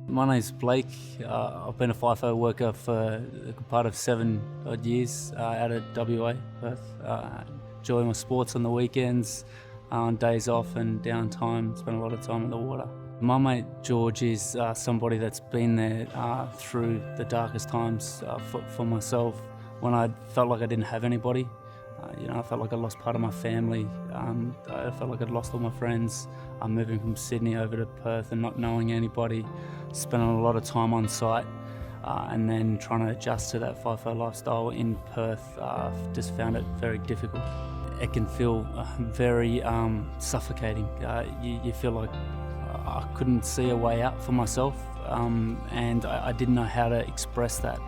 My name's Blake. I've been a FIFO worker for a part of 7 odd years out of WA, Perth. Enjoy my sports on the weekends, on days off and downtime, spend a lot of time in the water. My mate George is somebody that's been there through the darkest times for myself when I felt like I didn't have anybody. I felt like I lost part of my family. I felt like I'd lost all my friends. I'm moving from Sydney over to Perth and not knowing anybody, spending a lot of time on site, and then trying to adjust to that FIFO lifestyle in Perth. Just found it very difficult. It can feel very suffocating. You feel like I couldn't see a way out for myself, and I didn't know how to express that,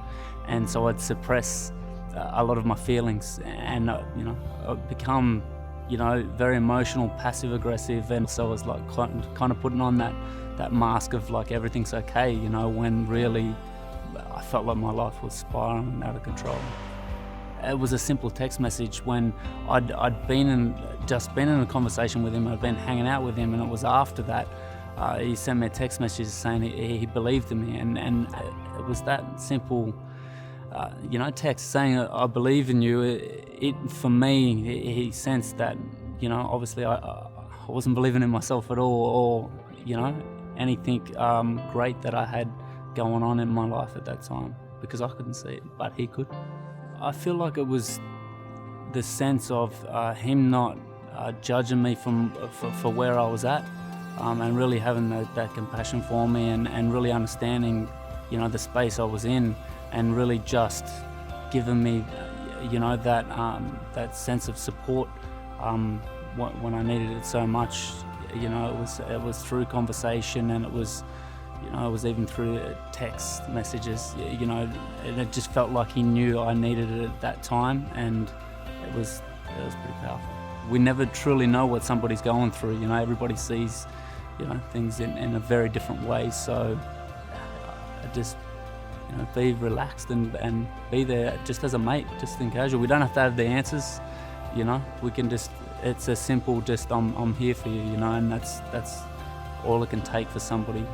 and so I'd suppress a lot of my feelings, and I've become very emotional, passive aggressive, and so I was like kind of putting on that mask of like everything's okay, when really I felt like my life was spiraling out of control. It was a simple text message when I'd been in a conversation with him. I'd been hanging out with him, and it was after that he sent me a text message saying he believed in me, and it was that simple text saying I believe in you. It for me, he sensed that obviously I wasn't believing in myself at all, or anything great that I had going on in my life at that time, because I couldn't see it, but he could. I feel like it was the sense of him not judging me for where I was at, and really having that compassion for me, and really understanding the space I was in, and really just giving me that sense of support when I needed it so much. It was through conversation, and it was even through text messages, and it just felt like he knew I needed it at that time, and it was pretty powerful. We never truly know what somebody's going through. Everybody sees things in a very different way, so I just be relaxed and be there just as a mate, just in casual. We don't have to have the answers, we can just, it's a simple just I'm here for you, and that's all it can take for somebody.